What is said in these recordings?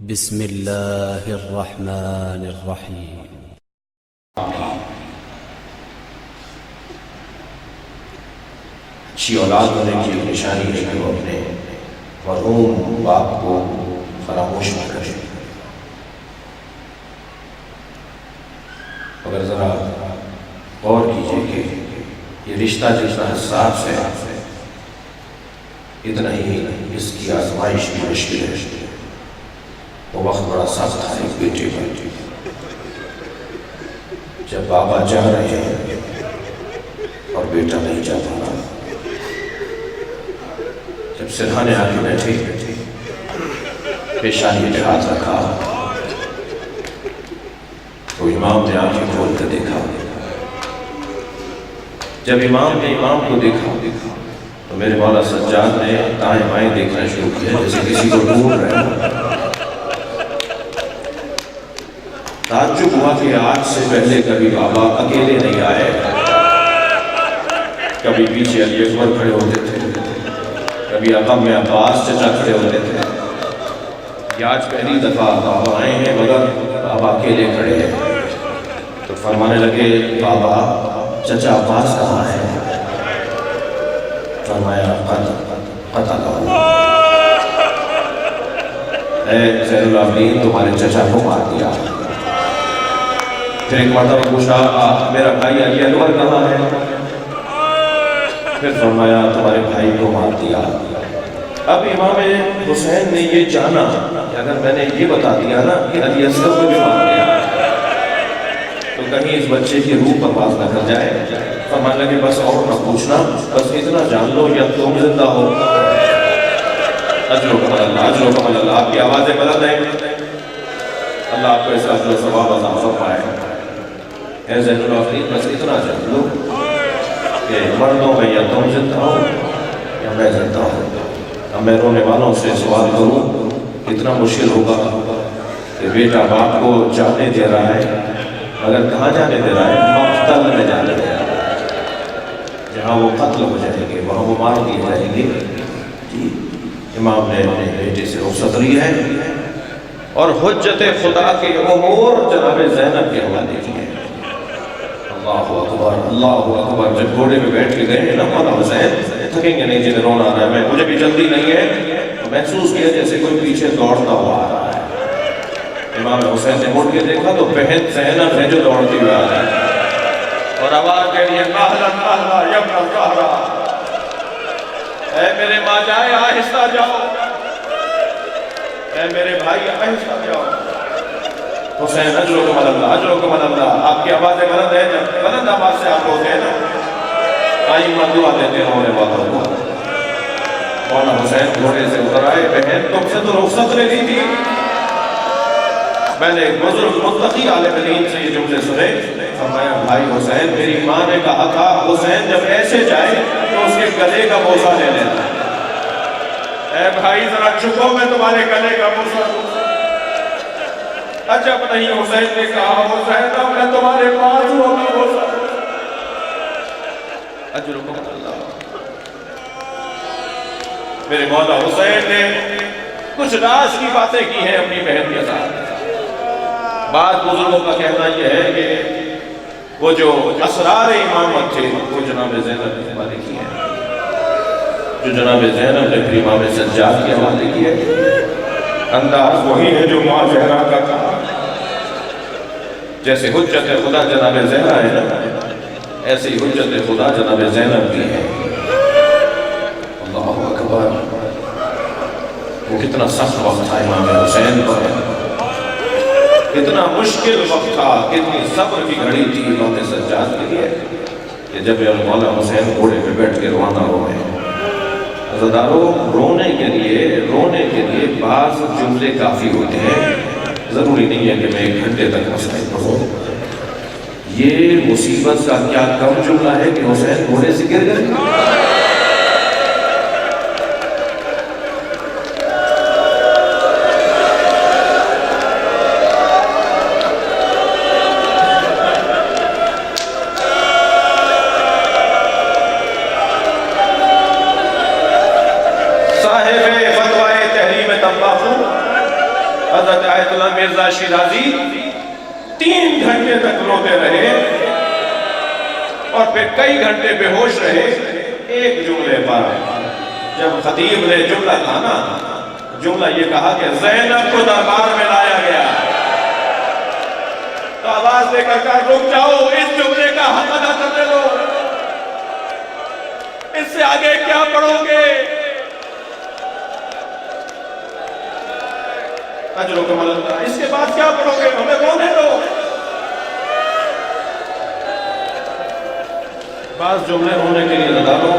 بسم اللہ الرحمن الرحیم۔ اچھی اولاد ہونے کی نشانی ہے کہ وہ اپنے مرحوم باپ کو فراموش نہ کرے، مگر ذرا غور کیجئے کہ یہ رشتہ جتنا حساس ہے اتنا ہی اس کی آزمائش بھی مشکل ہے۔ وہ وقت بڑا سخت ہے ایک بیٹے کا، جب بابا جا رہے ہیں اور بیٹا نہیں جا پا رہا۔ جب سرحانے آ کے بیٹھے پیشانی پہ ہاتھ رکھا تو امام نے آنکھیں کھول کر دیکھا۔ جب امام نے امام کو دیکھا تو میرے مولا سجاد نے دائیں بائیں دیکھنا شروع کیا جیسے کسی کو ڈھونڈ رہے ہیں۔ تعجب ہوا کہ آج سے پہلے کبھی بابا اکیلے نہیں آئے، کبھی پیچھے علی اکبر کھڑے ہوتے تھے، کبھی عقب میں عباس چچا کھڑے ہوتے تھے۔ یہ آج پہلی دفعہ بابا آئے ہیں مگر بابا اکیلے کھڑے ہیں۔ تو فرمانے لگے بابا چچا عباس کہاں ہے؟ فرمایا قتل ہو، اے زین العابدین تمہارے چچا کو مار دیا۔ پھر ایک مرتبہ پوچھا میرا بھائی علی اکبر کہاں ہے؟ پھر فرمایا تمہارے بھائی کو مار دیا۔ اب امام حسین نے یہ جانا کہ اگر میں نے یہ بتا دیا نا کہ علی اصغر کو بھی مار دیا تو کہیں اس بچے کی روح پرواز نہ کر جائے۔ فرمانے لگے بس اور نہ پوچھنا، بس اتنا جان لو یا تم زندہ ہو۔ اجر و کمال اللہ، اجر و کمال اللہ۔ آپ کی آوازیں بلند ہیں، اللہ آپ کو اس اجر و ثواب عطا فرمائے۔ اے زین العابدین بس اتنا جان لو کہ مردوں میں یا تم زندہ ہو یا میں زندہ ہوں۔ اب میں رونے والوں سے سوال کروں، اتنا مشکل ہوگا کہ بیٹا باپ کو جانے دے رہا ہے مگر کہاں جانے دے رہا ہے؟ مقتل میں جانے دے رہا ہے، جہاں وہ قتل ہو جائیں گے وہاں وہ مار دیے جائیں گے۔ جی امام نے اپنے بیٹے سے رخصت لی ہے اور حجت خدا کے امور جناب زینب کے حوالے کیے۔ اللہ اکبر، اللہ اکبر۔ جب گھوڑے پہ بیٹھ کے گئے نا مولا حسین، تھکیں گے نہیں جنہیں رونا آ رہا ہے، مجھے بھی جلدی نہیں ہے، محسوس کیا جیسے کوئی پیچھے دوڑتا ہوا آ رہا ہے۔ امام حسین نے مڑ کے دیکھا تو بہن زینب ہے جو دوڑتی ہوئی آ رہی ہے اور آواز کہہ رہی ہے مہلا مہلا یبن الزہرا، اے میرے ماں جائے آہستہ جاؤ، اے میرے بھائی آہستہ جاؤ۔ حسین اجر و کمال اللہ، اجر و کمال اللہ۔ آپ کی آوازیں بلند ہیں، جب بلند آواز سے آپ ہوتے ہیں نا آئی دعا دیتے ہیں ہونے والوں کو۔ مولا حسین گھوڑے سے اتر آئے، بہن تم سے تو رخصت لے لی تھی، میں نے ایک بزرگ متقی عالم دین سے یہ جملے سنے۔ فرمایا بھائی حسین میری ماں نے کہا تھا حسین جب ایسے جائے تو اس کے گلے کا بوسہ لے لینا۔ اے بھائی ذرا چکو، میں تمہارے گلے کا بوسہ دوں۔ عجب نہیں حسین نے کہا حسین میں تمہارے بازوؤں کا بوسہ دوں۔ اجر و کمال اللہ۔ میرے مولا حسین نے کچھ راز کی باتیں کی ہیں اپنی بہن کے ساتھ۔ بعض بزرگوں کا کہنا یہ ہے کہ وہ جو اسرار امامت تھے وہ جناب زینب کے حوالے کی ہیں، جو جناب زینب نے پھر امام سجاد کے حوالے کی ہے۔ انداز وہی ہے جو ماں زہرا کا تھا، جیسے حجت خدا جناب زہرا ہے نا ایسے ہی حجت خدا جناب زینب بھی ہے۔ اللہ اکبر۔ وہ کتنا سخت وقت تھا امام حسین پر، کتنا مشکل وقت تھا، کتنی صبر کی گھڑی تھی امام سجاد کے لیے کہ جب مولا حسین گھوڑے پہ بیٹھ کے روانہ ہوئے۔ عزادارو رونے کے لیے بعض جملے کافی ہوتے ہیں، ضروری نہیں ہے کہ میں 1 گھنٹے تک مسائل پڑھوں۔ یہ مصیبت کا کیا کم جملہ ہے کہ حسین گھوڑے سے گر گئے۔ حضرت آیت اللہ مرزا شیرازی 3 گھنٹے تک روتے رہے اور پھر کئی گھنٹے بے ہوش رہے ایک جملے پر. جب خطیب نے جملہ کہا نا، جملہ یہ کہا کہ زینب کو دربار میں لایا گیا، تو آواز دے کر کہا رک جاؤ، اس جملے کا حق ادا کرنے دو، اس سے آگے کیا پڑھو گے؟ اجرو کمال اللہ، اس کے بعد کیا پڑھو گے؟ ہمیں رونے دو. بعض جملے ہونے کے لیے لگا لو.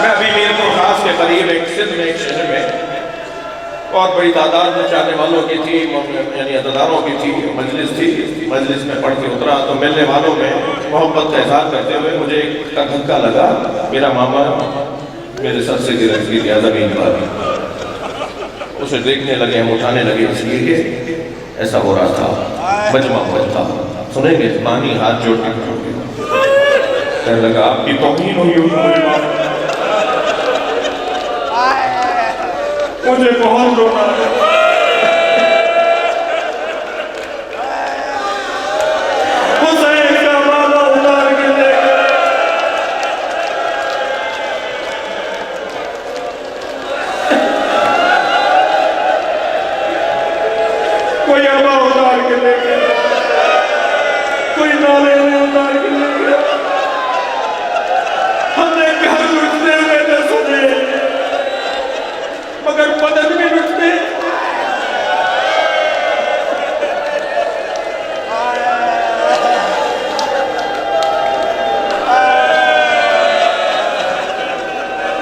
میں ابھی میر کو خاص کے قریب ایک سندھ میں ایک شہر میں بہت بڑی تعداد میں چاہنے والوں کی تھی، یعنی عزاداروں کی تھی، مجلس تھی. مجلس میں پڑھ کے اترا تو ملنے والوں میں محبت کا اظہار کرتے ہوئے مجھے ایک دھکا لگا. میرا ماما میرے سر سے گرا زمین پر. اسے دیکھنے لگے، ہم اٹھانے لگے، اس لیے کہ ایسا ہو رہا تھا، مجمع ہوا تھا. سنیں گے پانی ہاتھ جوڑ کے کہنے لگا آپ کی توہین ہوئی مجھے بہت رونا ہے. حسین کا مالا اتار کے لے گئے. کوئی ابا اتار کے لے گئے، کوئی نالے میں اتار کے لے گئے. ہم نے گھر لٹنے ہوئے تھے سنے، مگر بدن بھی لٹنے.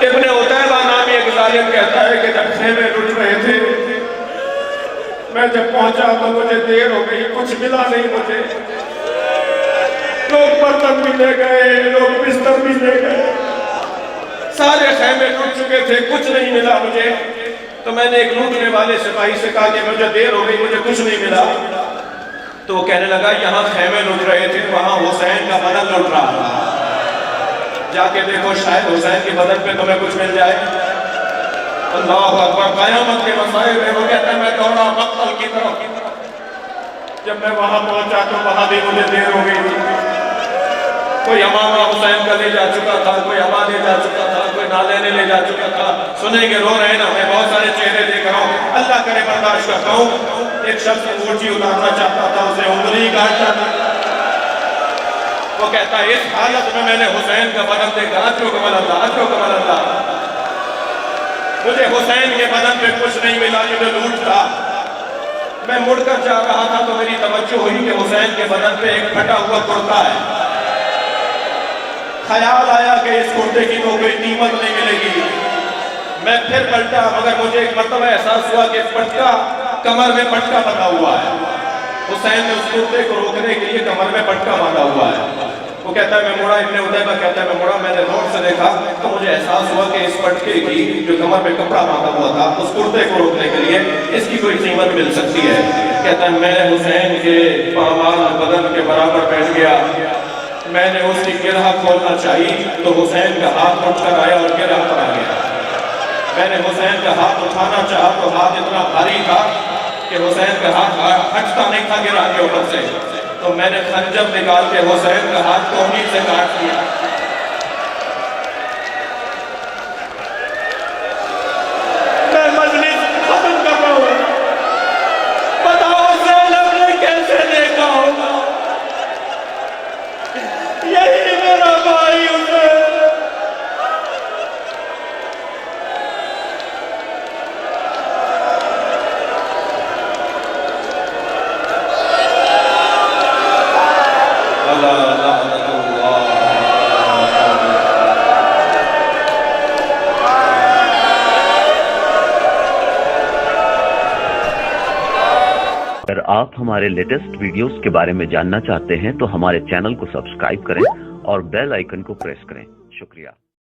ابن عتیبہ نامی ایک ظالم کہتا ہے کہ جب خیمے لٹ رہے تھے، میں جب پہنچا تو مجھے دیر ہو گئی، کچھ ملا نہیں مجھے. لوگ برتن بھی لے گئے، لوگ بستر بھی لے گئے، سارے خیمے لٹ چکے تھے، کچھ نہیں ملا مجھے. تو میں نے ایک لوٹنے والے سپاہی سے کہا کہ مجھے دیر ہو گئی، مجھے کچھ نہیں ملا. تو وہ کہنے لگا یہاں خیمے لٹ رہے تھے، وہاں حسین کا بدن لٹ رہا تھا، جا کے دیکھو شاید حسین کے بدن پہ تمہیں کچھ مل جائے. اللہ اکبر. قیامت کے مسائل میں وہ کہتا ہے میں دوڑا مقتل کی طرف. جب میں وہاں پہنچا تو وہاں بھی مجھے دیر ہو گئی تھی. کوئی امامہ حسین کا لے جا چکا تھا، کوئی اماں لے جا چکا تھا، کوئی نالے لے جا چکا تھا. سنیں گے رو رہے ہیں نا، میں بہت سارے چہرے دیکھ رہا ہوں. اللہ کرے برداشت کرتا ہوں. ایک شخص انگوٹھی اتارنا چاہتا تھا، اسے انگلی کاٹنا تھا. وہ کہتا ہے اس حالت میں میں نے حسین کا بدن دیکھا. اجرو کمال اللہ، اجرو کمال اللہ. مجھے حسین کے بدن پہ کچھ نہیں ملا، مجھے لوٹ تھا. میں مڑ کر جا رہا تھا تو میری توجہ ہوئی کہ حسین کے بدن پہ ایک پھٹا ہوا کرتا ہے. خیال آیا کہ اس کرتے کی تو کوئی قیمت نہیں ملے گی. میں پھر پلٹا، مگر مجھے ایک مرتبہ احساس ہوا کہ پٹکا کمر میں پٹکا بندھا ہوا ہے. حسین نے اس کرتے کو روکنے کے لیے کمر میں پٹکا باندھا ہوا ہے. وہ کہتا ہے میں مڑا، ابن عتیبہ کہتا ہے میں مڑا، میں نے غور سے دیکھا تو مجھے احساس ہوا کہ اس پٹکے کی جو کمر میں کپڑا باندھا ہوا تھا اس کرتے کو روکنے کے لیے اس کی کوئی قیمت مل سکتی ہے. کہتا ہے میں حسین کے پامال بدن کے برابر بیٹھ گیا. میں نے اس کی گرہ کھولنا چاہی تو حسین کا ہاتھ اٹھ کر آیا اور گرہ پر آ گیا. میں نے حسین کا ہاتھ اٹھانا چاہا تو ہاتھ اتنا بھاری تھا کہ حسین کا ہاتھ ہٹتا نہیں تھا گرہ کے اوپر سے. تو میں نے خنجر نکال کے حسین کا ہاتھ کوہنی سے کاٹ دیا. میں مجلس ختم کر رہا ہوں. بتاؤ زینب نے کیسے دیکھا ہوگا؟ یہی میرا بھائی حسین. اگر آپ ہمارے لیٹسٹ ویڈیوز کے بارے میں جاننا چاہتے ہیں تو ہمارے چینل کو سبسکرائب کریں اور بیل آئیکن کو پریس کریں. شکریہ.